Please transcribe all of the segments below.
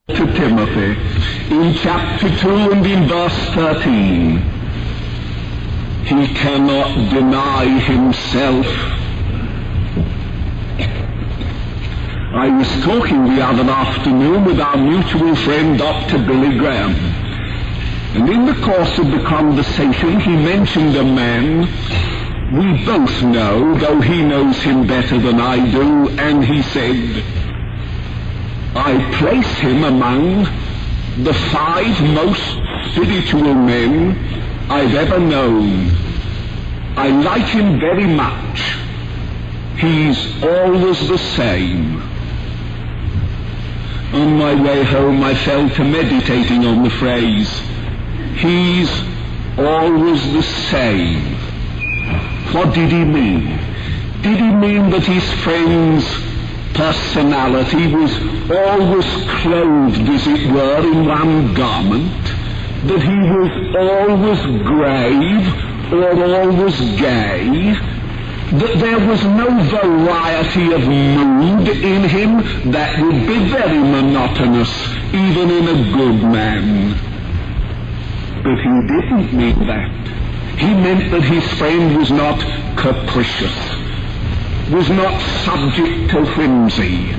to Timothy in chapter 2 and in verse 13. He cannot deny himself. I was talking the other afternoon with our mutual friend Dr. Billy Graham, and in the course of the conversation he mentioned a man we both know, though he knows him better than I do, and he said, I place him among the 5 most spiritual men I've ever known. I like him very much. He's always the same. On my way home I fell to meditating on the phrase, he's always the same. What did he mean? Did he mean that his friend's personality was always clothed, as it were, in one garment? That he was always grave or always gay? That there was no variety of mood in him? That would be very monotonous, even in a good man. But he didn't mean that. He meant that his friend was not capricious, was not subject to whimsy,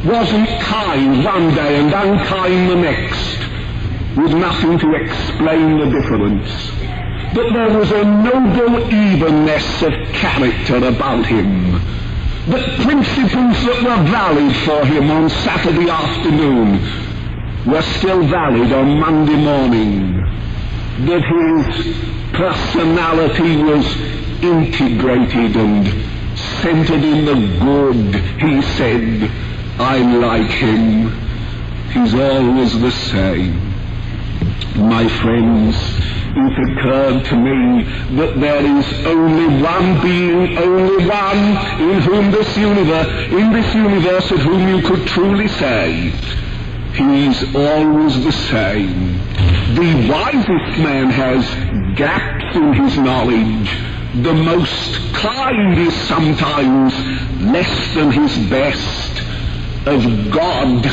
wasn't kind one day and unkind the next, with nothing to explain the difference. That there was a noble evenness of character about him. That principles that were valid for him on Saturday afternoon were still valid on Monday morning. That his personality was integrated and centered in the good. He said, I like him. He's always the same. My friends, it occurred to me that there is only one being, only one in this universe of whom you could truly say, he's always the same. The wisest man has gaps in his knowledge. The most kind is sometimes less than his best. Of God,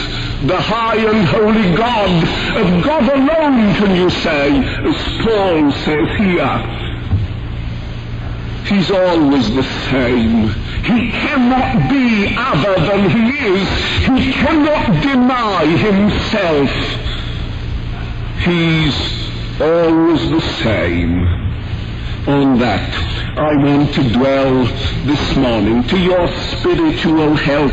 the high and holy God, of God alone can you say, as Paul says here, he's always the same. He cannot be other than he is. He cannot deny himself. He's always the same. On that, I want to dwell this morning to your spiritual help,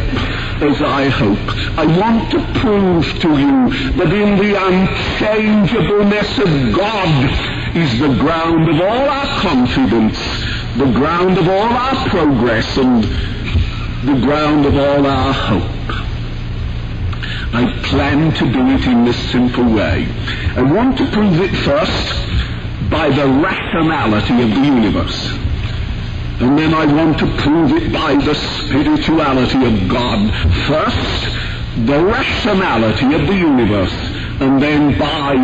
as I hope. I want to prove to you that in the unchangeableness of God is the ground of all our confidence, the ground of all our progress, and the ground of all our hope. I plan to do it in this simple way. I want to prove it first by the rationality of the universe. And then I want to prove it by the spirituality of God. First, the rationality of the universe, and then by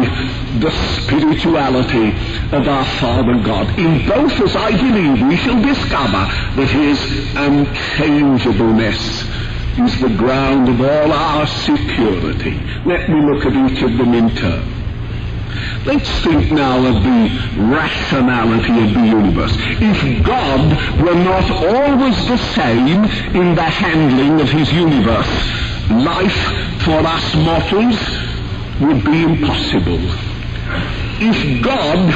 the spirituality of our Father God. In both, as I believe, we shall discover that his unchangeableness is the ground of all our security. Let me look at each of them in turn. Let's think now of the rationality of the universe. If God were not always the same in the handling of his universe, life for us mortals would be impossible. If God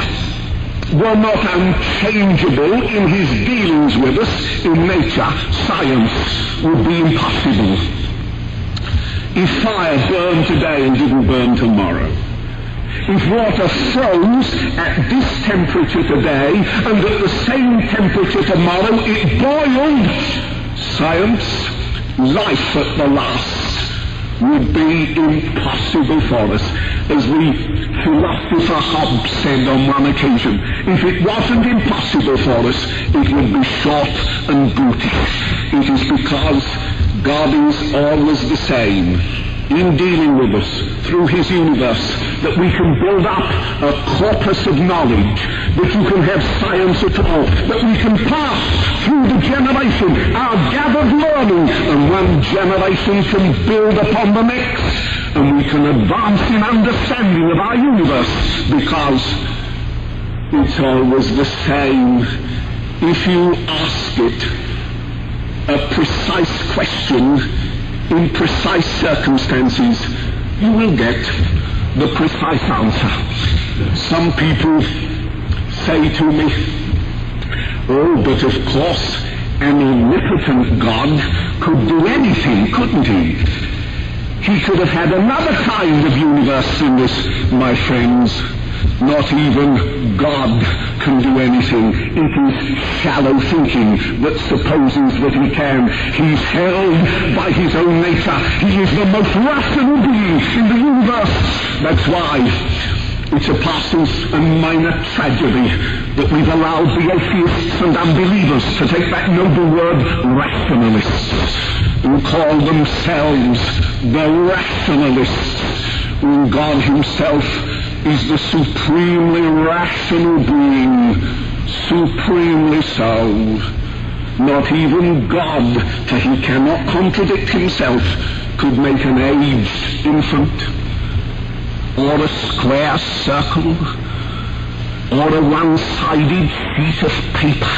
were not unchangeable in his dealings with us in nature, science would be impossible. If fire burned today and didn't burn tomorrow, if water froze at this temperature today and at the same temperature tomorrow, it boiled, science, life at the last, would be impossible for us. As the philosopher Hobbes said on one occasion, if it wasn't impossible for us, it would be short and brutish. It is because God is always the same in dealing with us through his universe, that we can build up a corpus of knowledge, that you can have science at all, that we can pass through the generation our gathered learning, and one generation can build upon the next, and we can advance in understanding of our universe, because it's always the same. If you ask it a precise question in precise circumstances, you will get the precise answer. Some people say to me, oh, but of course an omnipotent God could do anything, couldn't he? He could have had another kind of universe in this, my friends. Not even God can do anything. It is shallow thinking that supposes that he can. He's held by his own nature. He is the most rational being in the universe. That's why it's a parson's and minor tragedy that we've allowed the atheists and unbelievers to take that noble word rationalists, who call themselves the rationalists, when God himself is the supremely rational being, supremely so. Not even God, for he cannot contradict himself, could make an aged infant, or a square circle, or a one-sided sheet of paper.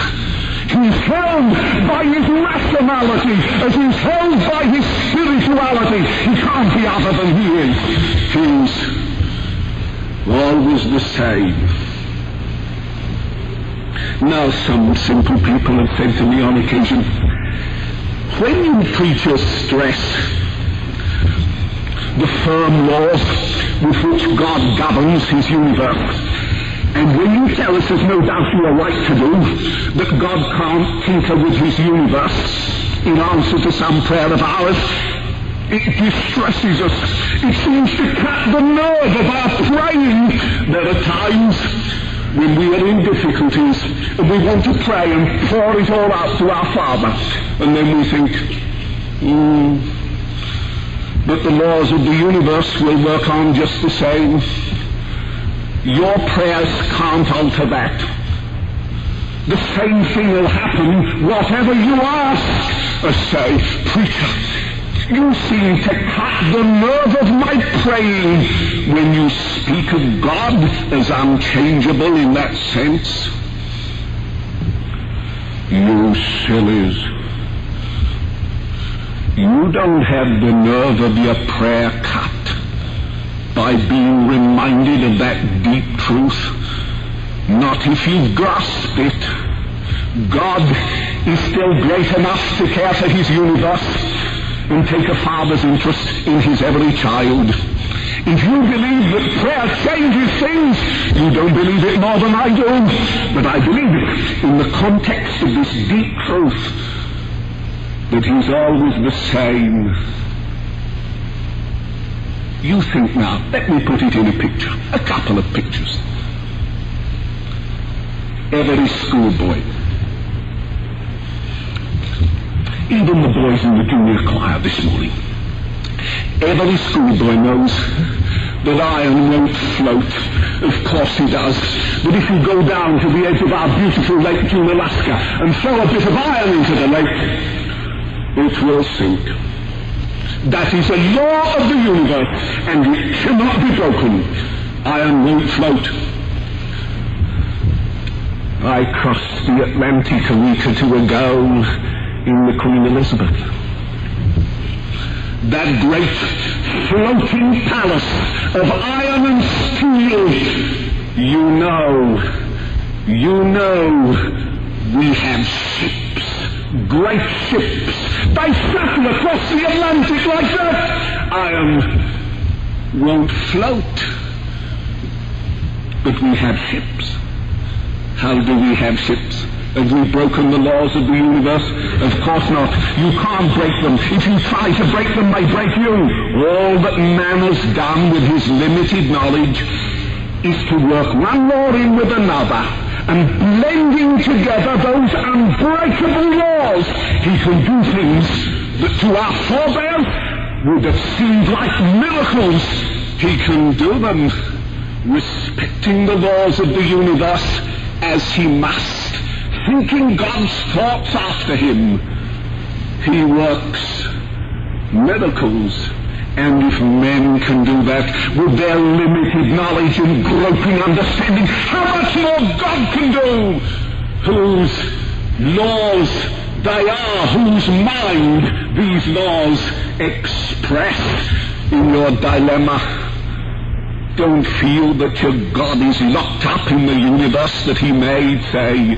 He's held by his rationality, as he's held by his spirituality. He can't be other than he is. He's always the same. Now, some simple people have said to me on occasion, when you preachers stress the firm laws with which God governs his universe, and when you tell us, as no doubt you are right to do, that God can't tinker with his universe in answer to some prayer of ours, it distresses us. It seems to cut the nerve of our praying. There are times when we are in difficulties and we want to pray and pour it all out to our Father, and then we think, but the laws of the universe will work on just the same. Your prayers can't alter that. The same thing will happen whatever you ask. I say, preacher, you seem to cut the nerve of my praying when you speak of God as unchangeable in that sense. You sillies. You don't have the nerve of your prayer cut by being reminded of that deep truth. Not if you grasp it. God is still great enough to care for his universe and take a father's interest in his every child. If you believe that prayer changes things, you don't believe it more than I do, but I believe it in the context of this deep truth that he's always the same. You think now, let me put it in a picture, a couple of pictures. Every schoolboy, even the boys in the junior choir this morning, every schoolboy knows that iron won't float. Of course he does. But if you go down to the edge of our beautiful Lake Junaluska and throw a bit of iron into the lake, it will sink. That is a law of the universe, and it cannot be broken. Iron won't float. I crossed the Atlantic a week or two ago in the Queen Elizabeth. That great floating palace of iron and steel, you know, we have ships, great ships. They settle across the Atlantic like that. Iron won't float, but we have ships. How do we have ships? Have we broken the laws of the universe? Of course not. You can't break them. If you try to break them, they break you. All that man has done with his limited knowledge is to work one law in with another, and blending together those unbreakable laws, he can do things that to our forebears would have seemed like miracles. He can do them, respecting the laws of the universe as he must, thinking God's thoughts after him. He works miracles. And if men can do that with their limited knowledge and groping understanding, how much more God can do, whose laws they are, whose mind these laws express. In your dilemma, don't feel that your God is locked up in the universe that he made. Say,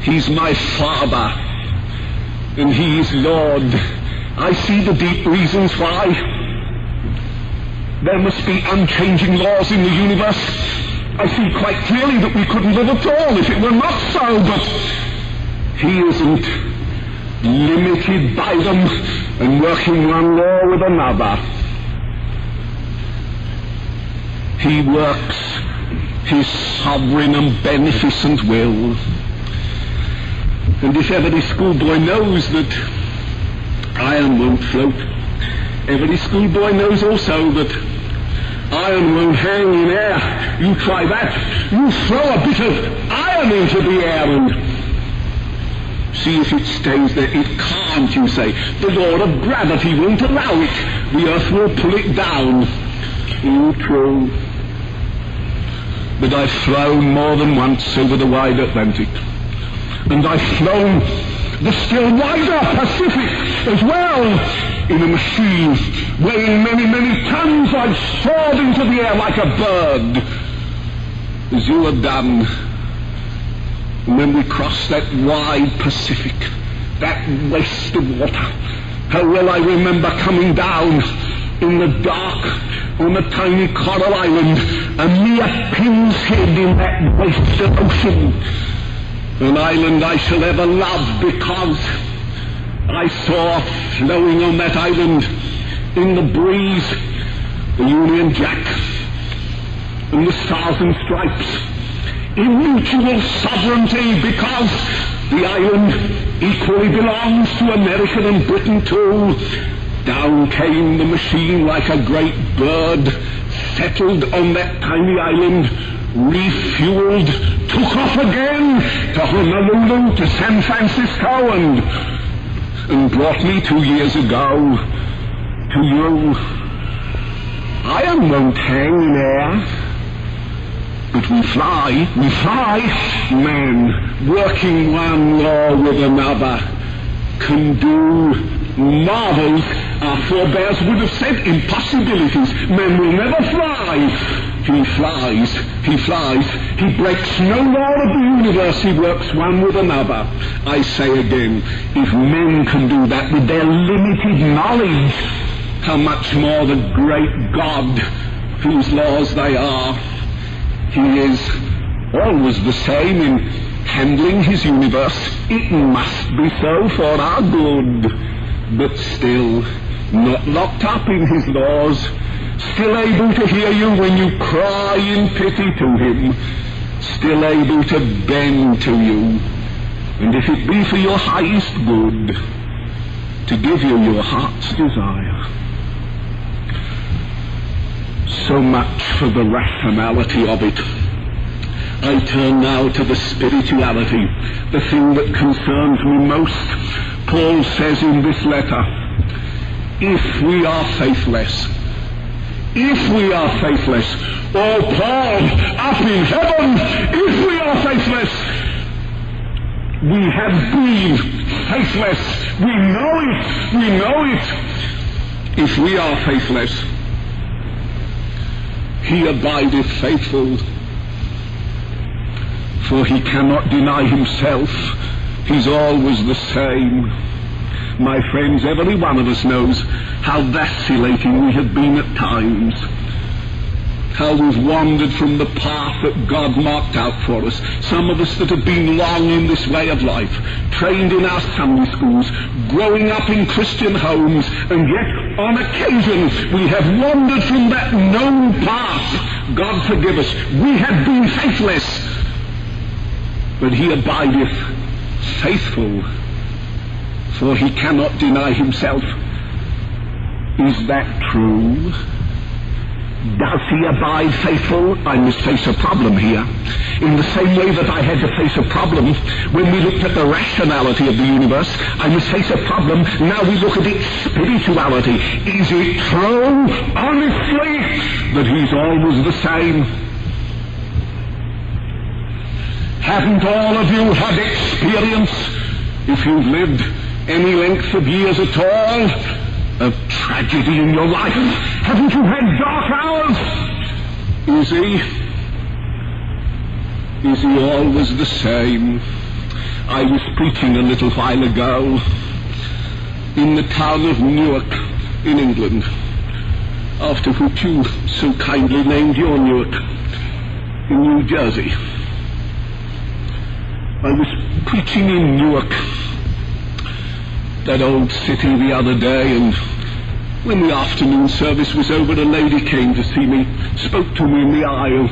he's my Father, and he is Lord. I see the deep reasons why. There must be unchanging laws in the universe. I see quite clearly that we couldn't live at all if it were not so, but he isn't limited by them and working one law with another. He works his sovereign and beneficent will. And if every schoolboy knows that iron won't float, every schoolboy knows also that iron won't hang in air. You try that. You throw a bit of iron into the air and see if it stays there. It can't, you say. The law of gravity won't allow it. The earth will pull it down. True. But I've flown more than once over the wide Atlantic. And I've flown the still wider Pacific as well. In a machine weighing many, many tons, I've soared into the air like a bird, as you have done. And when we crossed that wide Pacific, that waste of water, how well I remember coming down in the dark on a tiny coral island, a mere pin's head in that waste of ocean. An island I shall ever love because I saw flowing on that island in the breeze the Union Jack and the Stars and Stripes in mutual sovereignty, because the island equally belongs to America and Britain too. Down came the machine like a great bird, settled on that tiny island, refueled, took off again to Honolulu, to San Francisco, and brought me 2 years ago to you. Iron won't hang in air, but we fly. Man, working one law with another, can do marvels our forebears would have said impossibilities. Man will never fly. He flies. He breaks no law of the universe. He works one with another. I say again, if men can do that with their limited knowledge, how much more the great God, whose laws they are. He is always the same in handling his universe. It must be so for our good, but still not locked up in his laws, still able to hear you when you cry in pity to him, still able to bend to you, and if it be for your highest good, to give you your heart's desire. So much for the rationality of it. I turn now to the spirituality, the thing that concerns me most. Paul says in this letter, if we are faithless, oh Paul, up in heaven, if we are faithless, we have been faithless. We know it. If we are faithless, he abideth faithful, for he cannot deny himself. He's always the same. My friends, every one of us knows how vacillating we have been at times, how we've wandered from the path that God marked out for us. Some of us that have been long in this way of life, trained in our Sunday schools, growing up in Christian homes, and yet on occasion we have wandered from that known path. God forgive us. We have been faithless, but he abideth faithful, for he cannot deny himself. Is that true? Does he abide faithful? I must face a problem here. In the same way that I had to face a problem when we looked at the rationality of the universe, I must face a problem. Now we look at its spirituality. Is it true, honestly, that he's always the same? Haven't all of you had experience, if you've lived any length of years at all, of tragedy in your life? Haven't you had dark hours? Is he always the same? I was preaching a little while ago in the town of Newark in England, after which you so kindly named your Newark in New Jersey. I was preaching in Newark, that old city, the other day, and when the afternoon service was over, a lady came to see me, spoke to me in the aisle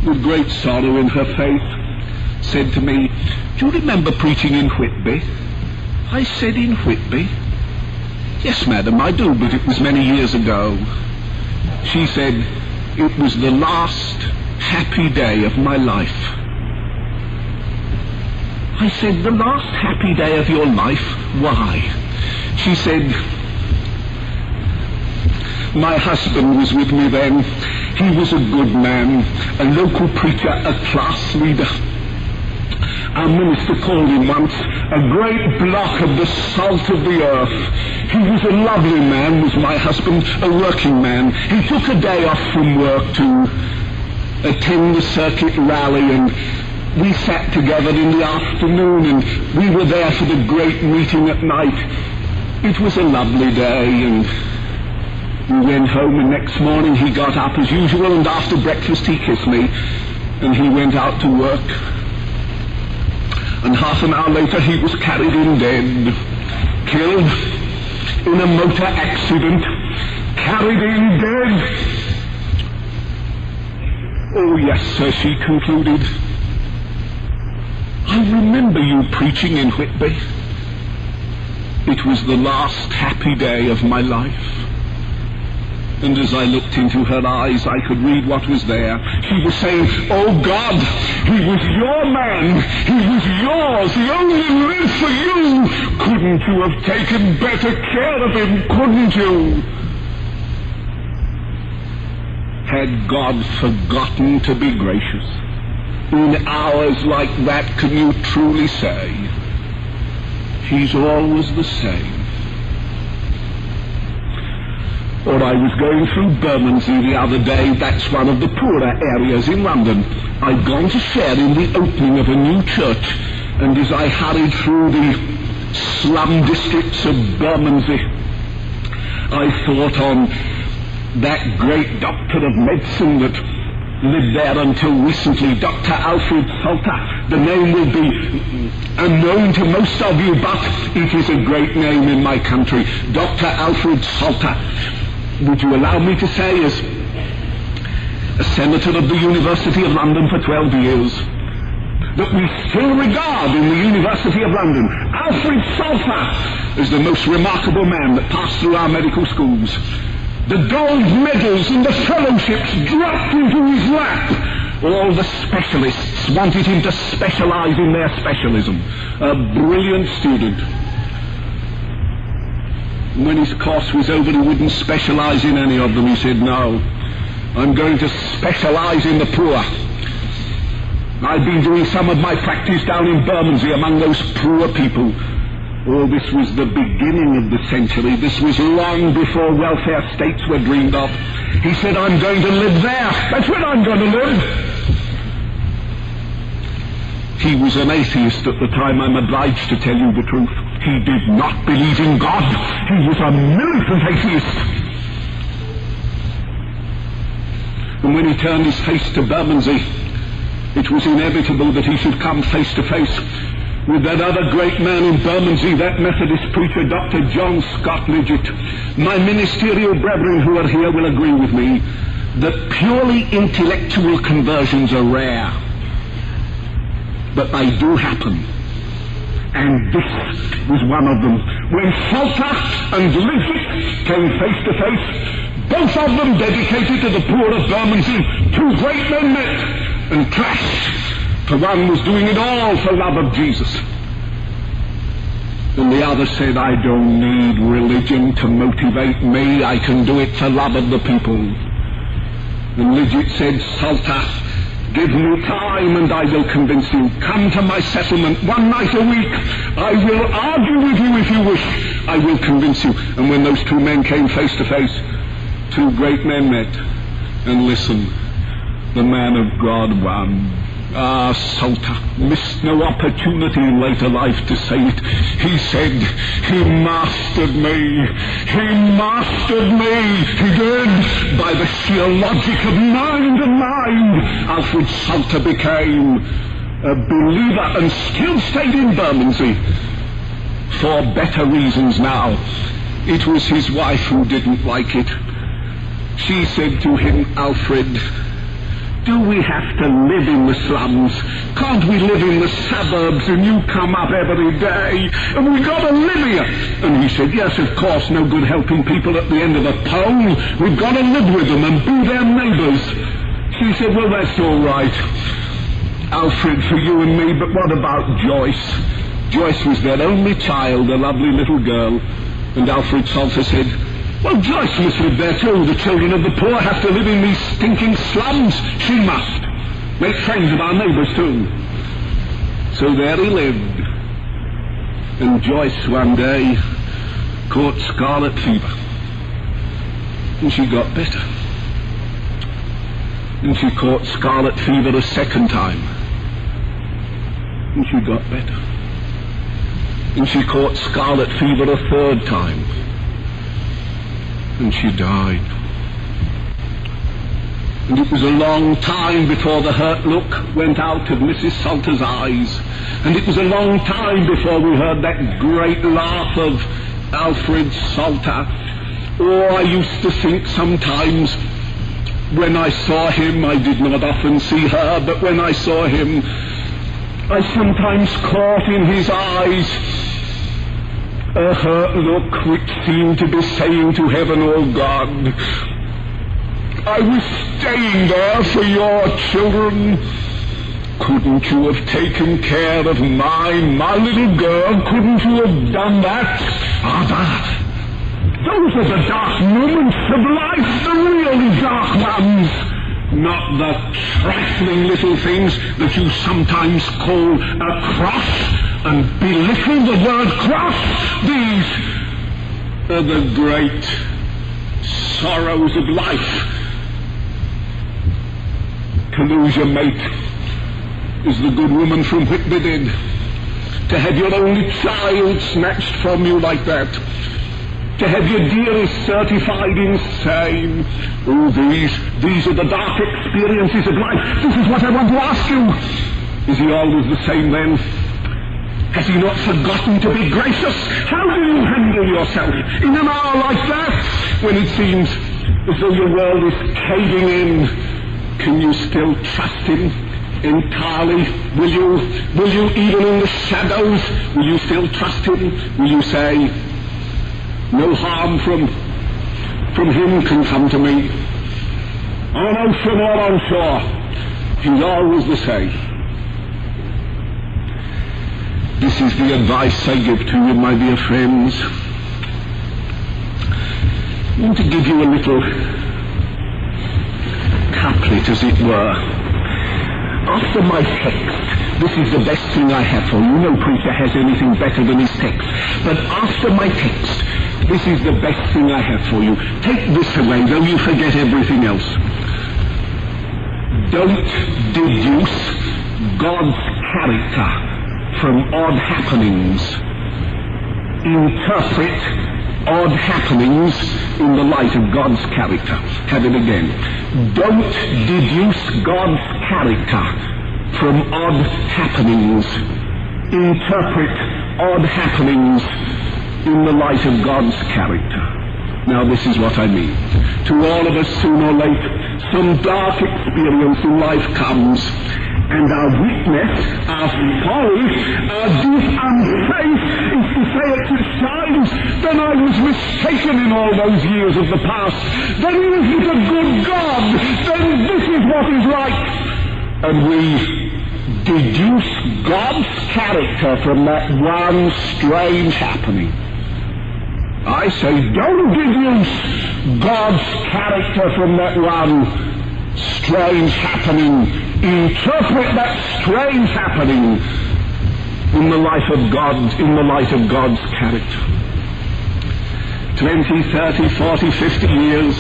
with great sorrow in her face, said to me, "Do you remember preaching in Whitby?" I said, "In Whitby?" "Yes, madam, I do, but it was many years ago." She said, "It was the last happy day of my life." I said, "The last happy day of your life? Why?" She said, "My husband was with me then. He was a good man, a local preacher, a class leader. Our minister called him once a great block of the salt of the earth. He was a lovely man, was my husband, a working man. He took a day off from work to attend the circuit rally, and we sat together in the afternoon, and we were there for the great meeting at night. It was a lovely day, and we went home, and next morning he got up as usual, and after breakfast he kissed me, and he went out to work. And half an hour later he was carried in dead, killed in a motor accident, carried in dead." "Oh yes, sir," she concluded. "I remember you preaching in Whitby. It was the last happy day of my life." And as I looked into her eyes, I could read what was there. She was saying, "Oh God, he was your man. He was yours. He only lived for you. Couldn't you have taken better care of him? Couldn't you?" Had God forgotten to be gracious? In hours like that, can you truly say, he's always the same? Or I was going through Bermondsey the other day. That's one of the poorer areas in London. I'd gone to share in the opening of a new church, and as I hurried through the slum districts of Bermondsey, I thought on that great doctor of medicine that lived there until recently, Dr. Alfred Salter. The name will be unknown to most of you, but it is a great name in my country. Dr. Alfred Salter. Would you allow me to say, as a senator of the University of London for 12 years, that we still regard in the University of London Alfred Salter as the most remarkable man that passed through our medical schools. The gold medals and the fellowships dropped into his lap. All the specialists wanted him to specialize in their specialism. A brilliant student. When his course was over, he wouldn't specialize in any of them. He said, "No, I'm going to specialize in the poor." I've been doing some of my practice down in Bermondsey among those poor people. Oh, this was the beginning of the century. This was long before welfare states were dreamed of. He said, "I'm going to live there. That's where I'm going to live." He was an atheist at the time, I'm obliged to tell you the truth. He did not believe in God. He was a militant atheist. And when he turned his face to Bermondsey, it was inevitable that he should come face to face with that other great man in Bermondsey, that Methodist preacher, Dr. John Scott Lidgett. My ministerial brethren who are here will agree with me that purely intellectual conversions are rare. But they do happen. And this was one of them. When Salter and Lidget came face to face, both of them dedicated to the poor of Bermondsey, two great men met and clashed. For one was doing it all for love of Jesus, and the other said, I don't need religion to motivate me, I can do it for love of the people. And Lidget said, Salter, give me time and I will convince you. Come to my settlement one night a week. I will argue with you if you wish. I will convince you. And when those two men came face to face, two great men met. And listen, the man of God won. Ah, Salter missed no opportunity in later life to say it. He said, he mastered me. He mastered me. He did. By the sheer logic of mind and mind, Alfred Salter became a believer and still stayed in Bermondsey for better reasons now. It was his wife who didn't like it. She said to him, Alfred, do we have to live in the slums? Can't we live in the suburbs and you come up every day and we got to live here? And he said, yes, of course, no good helping people at the end of a pole. We've got to live with them and be their neighbours. She said, well, that's all right, Alfred, for you and me, but what about Joyce? Joyce was their only child, a lovely little girl. And Alfred Salter said, well, Joyce must live there too. The children of the poor have to live in these stinking slums. She must. Make friends of our neighbours too. So there he lived. And Joyce one day caught scarlet fever. And she got better. And she caught scarlet fever a second time. And she got better. And she caught scarlet fever a third time. And she died. And it was a long time before the hurt look went out of Mrs. Salter's eyes. And it was a long time before we heard that great laugh of Alfred Salter. Oh, I used to think sometimes when I saw him, I did not often see her, but when I saw him, I sometimes caught in his eyes a hurt look which seemed to be saying to heaven, oh God, I was staying there for your children. Couldn't you have taken care of mine, my little girl? Couldn't you have done that? Those are the dark moments of life, the really dark ones. Not the trifling little things that you sometimes call a cross and belittle the word cross. These are the great sorrows of life. To lose your mate is the good woman from Whitby did. To have your only child snatched from you like that. To have your dearest certified insane. Oh, these are the dark experiences of life. This is what I want to ask you. Is he always the same then? Has he not forgotten to be gracious? How do you handle yourself in an hour like that, when it seems as though your world is caving in? Can you still trust him entirely? Will you even in the shadows, will you still trust him? Will you say, no harm from him can come to me? On ocean or on shore, he's always the same. This is the advice I give to you, my dear friends. I want to give you a little couplet, as it were. After my text, this is the best thing I have for you. No preacher has anything better than his text. But after my text, this is the best thing I have for you. Take this away, though you forget everything else. Don't deduce God's character from odd happenings. Interpret odd happenings in the light of God's character. Have it again. Don't deduce God's character from odd happenings. Interpret odd happenings in the light of God's character. Now this is what I mean. To all of us, sooner or later, some dark experience in life comes, And our weakness, our folly, our deep unfaith is to say at times, then I was mistaken in all those years of the past. Then he isn't a good God. Then this is what is right. And we deduce God's character from that one strange happening. I say, don't deduce God's character from that one strange happening. Interpret that strange happening in the life of God, in the light of God's character. 20, 30, 40, 50 years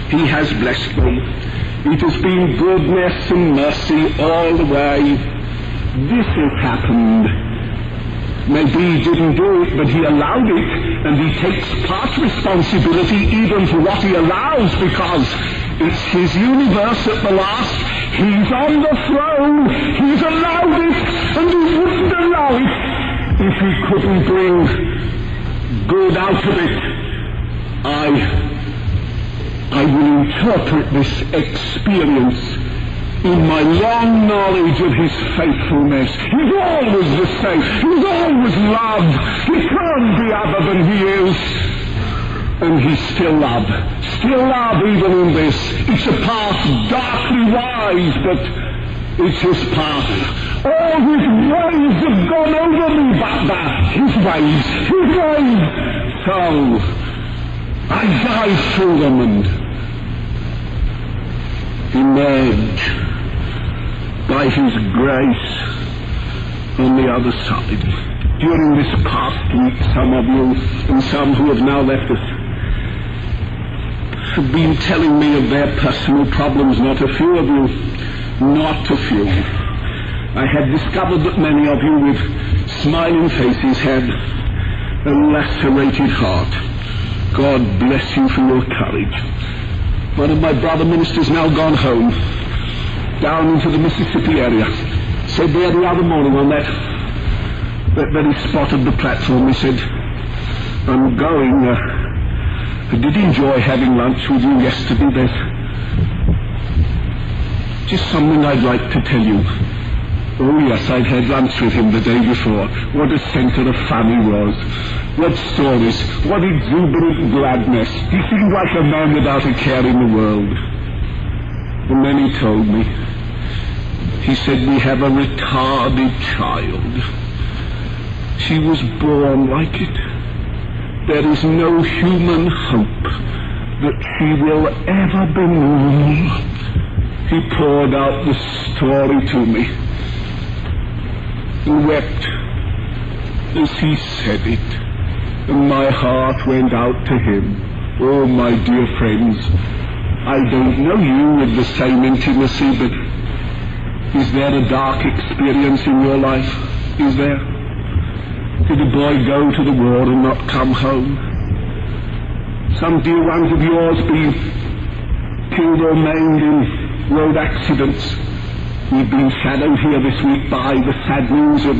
he has blessed me. It has been goodness and mercy all the way. This has happened. Maybe he didn't do it, but he allowed it, and he takes part responsibility even for what he allows, because it's his universe at the last. He's on the throne. He's allowed it, and he wouldn't allow it if he couldn't bring good out of it. I will interpret this experience in my long knowledge of his faithfulness. He's always the same. He's always loved. He can't be other than he is. And he's still love. Still love even in this. It's a path darkly wise, but it's his path. All his ways have gone over me, but that. His ways. So I dive through them and emerge by his grace on the other side. During this past week, some of you and some who have now left us have been telling me of their personal problems. Not a few of you, not a few. I had discovered that many of you with smiling faces had a lacerated heart. God bless you for your courage. One of my brother ministers now gone home, down into the Mississippi area. Said there the other morning on that very spot of the platform, he said, I'm going, I did enjoy having lunch with you yesterday. There's just something I'd like to tell you. Oh yes, I'd had lunch with him the day before. What a centre of fun he was. What stories, what exuberant gladness. He seemed like a man without a care in the world. And then he told me, he said, we have a retarded child. She was born like it. There is no human hope that she will ever be normal. He poured out the story to me and wept as he said it. And my heart went out to him. Oh, my dear friends, I don't know you with the same intimacy, but is there a dark experience in your life? Is there? Did a boy go to the war and not come home? Some dear ones of yours been killed or maimed in road accidents. We've been shadowed here this week by the sad news of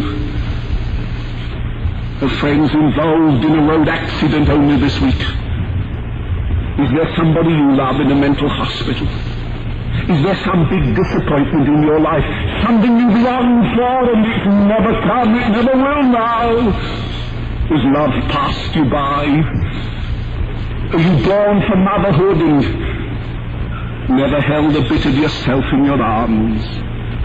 friends involved in a road accident only this week. Is there somebody you love in a mental hospital? Is there some big disappointment in your life? Something you've longed for and it's never come, it never will now? Has love passed you by? Are you born for motherhood and never held a bit of yourself in your arms?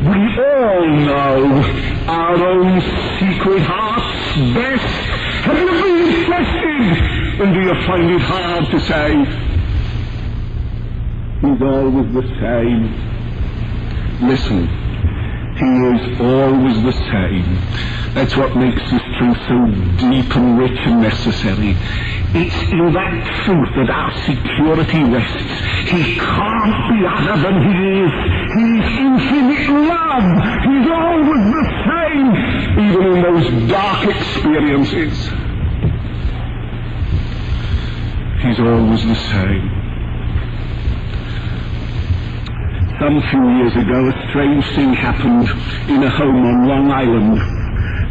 We all know our own secret heart's best. Have you been tested? And do you find it hard to say, he's always the same? Listen, he is always the same. That's what makes this truth so deep and rich and necessary. It's in that truth that our security rests. He can't be other than he is. He's infinite love. He's always the same, even in those dark experiences. He's always the same. Some few years ago, a strange thing happened in a home on Long Island.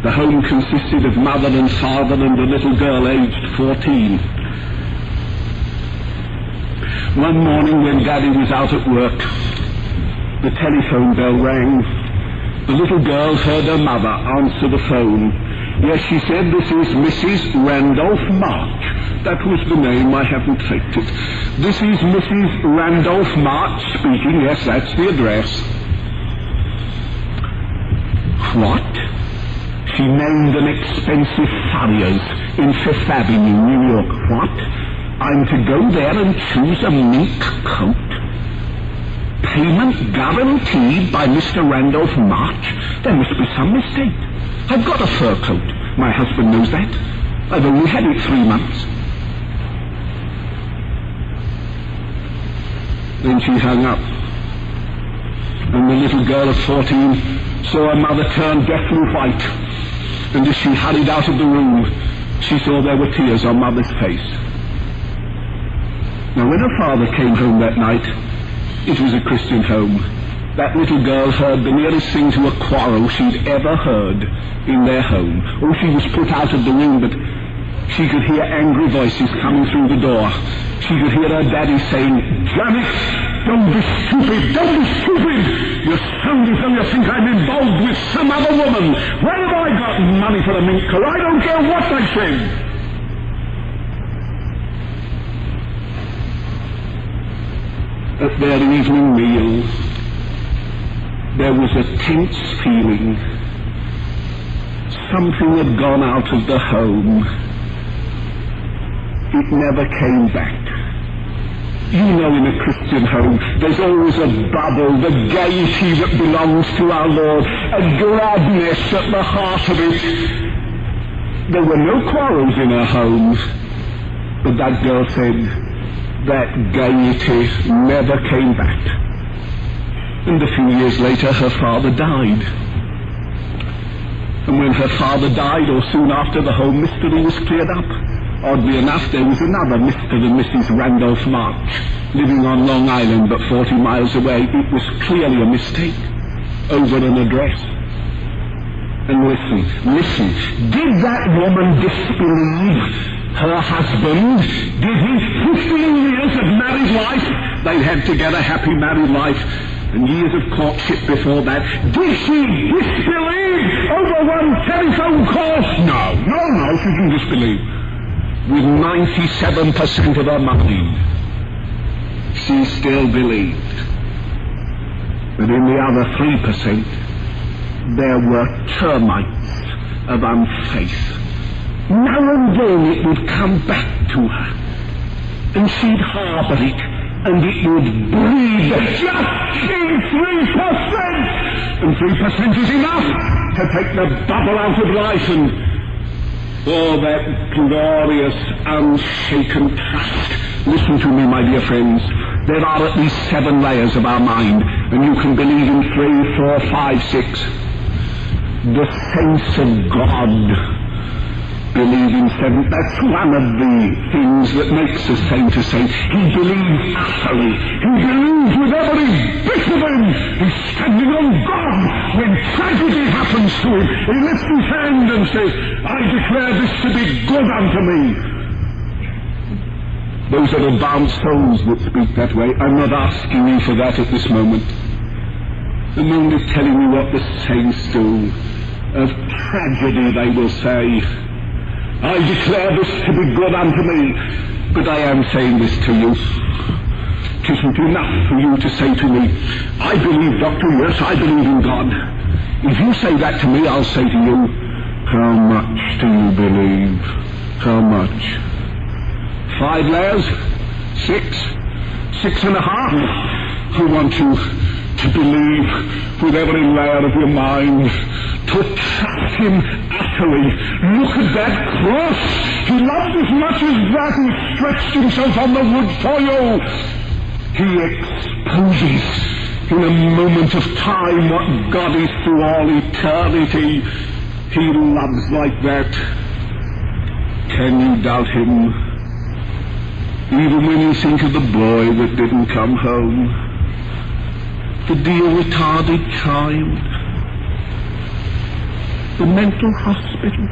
The home consisted of mother and father and a little girl aged 14. One morning when Daddy was out at work, the telephone bell rang. The little girl heard her mother answer the phone. Yes, she said, this is Mrs. Randolph March. That was the name, I haven't faked it. This is Mrs. Randolph March speaking. Yes, that's the address. What? She named an expensive farrier's in Fifth Avenue, New York. What? I'm to go there and choose a mink coat? Payment guaranteed by Mr. Randolph March? There must be some mistake. I've got a fur coat. My husband knows that. I've only had it 3 months. Then she hung up. And the little girl of 14 saw her mother turn deathly white. And as she hurried out of the room, she saw there were tears on Mother's face. Now, when her father came home that night, it was a Christian home. That little girl heard the nearest thing to a quarrel she'd ever heard in their home. Oh, she was put out of the room, but she could hear angry voices coming through the door. She could hear her daddy saying, Janet, don't be stupid, don't be stupid! You're sounding so you think I'm involved with some other woman. Where have I got money for a mink coat? I don't care what I say. At their evening meal, there was a tense feeling. Something had gone out of the home. It never came back. You know, in a Christian home, there's always a bubble, the gaiety that belongs to our Lord, a gladness at the heart of it. There were no quarrels in her home, but that girl said that gaiety never came back. And a few years later, her father died. And when her father died, or soon after, the whole mystery was cleared up. Oddly enough, there was another Mr. and Mrs. Randolph March living on Long Island, but 40 miles away. It was clearly a mistake over an address. And listen, did that woman disbelieve her husband? Did he? 15 years of married life. They'd had together happy married life, and years of courtship before that. Did she disbelieve over one telephone call? No, she didn't disbelieve. With 97% of her mind, she still believed. But in the other 3%, there were termites of unfaith. Now and then it would come back to her, and she'd harbor it, and it would breed just in 3%. And 3% is enough to take the bubble out of life and all that glorious, unshaken trust. Listen to me, my dear friends. There are at least 7 layers of our mind, and you can believe in 3, 4, 5, 6. The sense of God. Believe in 7. That's one of the things that makes a saint a saint. He believes utterly. He believes with every bit of him. He's standing on God. When tragedy happens to him, he lifts his hand and says, I declare this to be good unto me. Those are advanced souls that speak that way. I'm not asking you for that at this moment. I'm only telling you what the saints do. Of tragedy they will say, I declare this to be good unto me. But I am saying this to you. It isn't enough for you to say to me, I believe, Doctor, yes, I believe in God. If you say that to me, I'll say to you, how much do you believe? How much? 5 layers? 6? 6.5? I want you to believe with every layer of your mind, to trust him utterly. Look at that cross. He loved as much as that and stretched himself on the wood for you. He exposes in a moment of time what God is through all eternity. He loves like that. Can you doubt him? Even when you think of the boy that didn't come home, the dear retarded child, the mental hospital,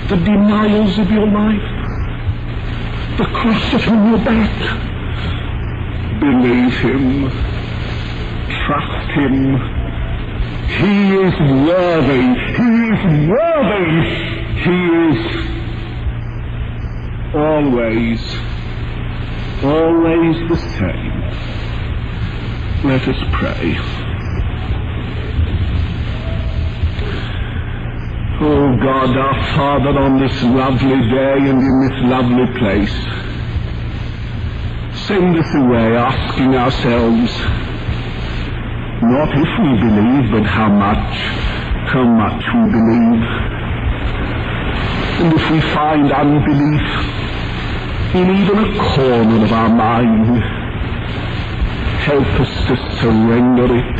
the denials of your life, the cross upon your back. Believe him, trust him, He is worthy. He is worthy. He is always the same. Let us pray. Oh God, our Father, on this lovely day and in this lovely place, send us away asking ourselves, not if we believe, but how much we believe. And if we find unbelief in even a corner of our mind, help us to surrender it.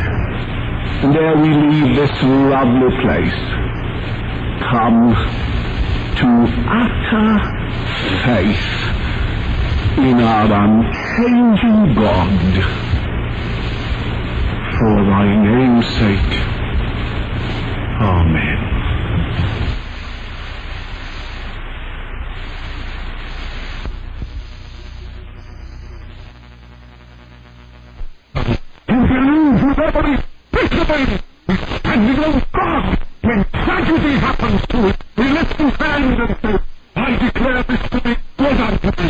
And ere we leave this lovely place, come to utter faith in our unchanging God. For thy name's sake. Amen. Standing on God, when tragedy happens to it, we lift his hand and say, I declare this to be good unto me.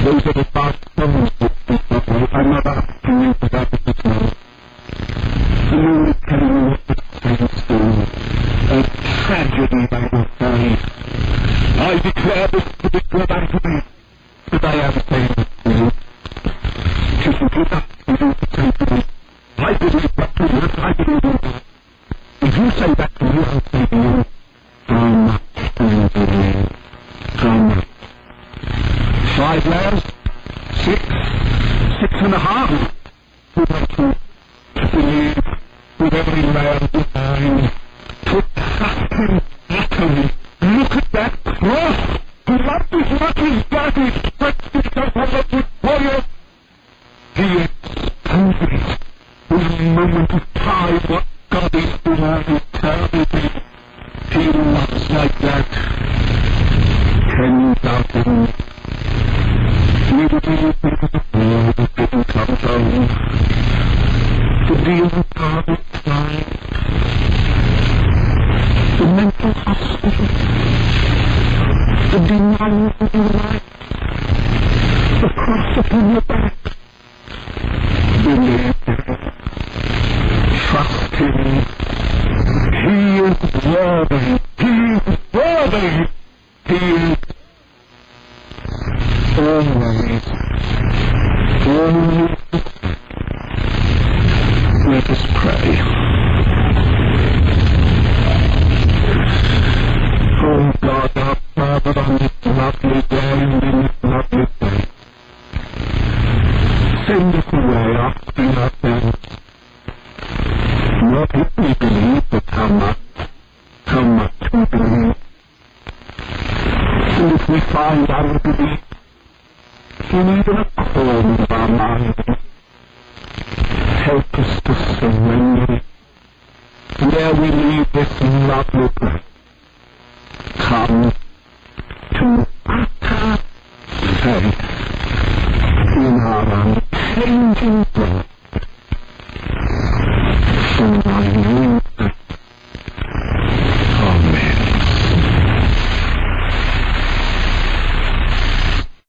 Those are the past summons I'm not asking you to that this morning. The Lord is telling you what the Sangster, a tragedy by your side. I declare this to be good unto me, that I am saying it to you. To forgive us to you to say to me, I believe that to you, I believe in God. If you say that to me, I'll say to you, how much do you believe? How much? 5 layers? 6? 6.5? We want you to believe with every layer of your mind, to trust him utterly. Look at that cross! Who loved as much as that, he stretched himself on the victorious. He exposed it in a moment of time what God is doing eternity. He loves like that. 10,000 liberty because the world didn't come home to deal with God's time. The mental hospital, the demands of your life, the cross upon your back. Believe him. Trust him. He is worthy. He is worthy. He is always. Let us pray. Oh God, our Father, on this lovely day and in this lovely place, send us away asking ourselves, not if we believe, but how much we believe. And if we find unbelief in even a corner of our mind, help us to surrender it. And ere we leave this lovely place, come to utter faith in our unchanging God. For thy name's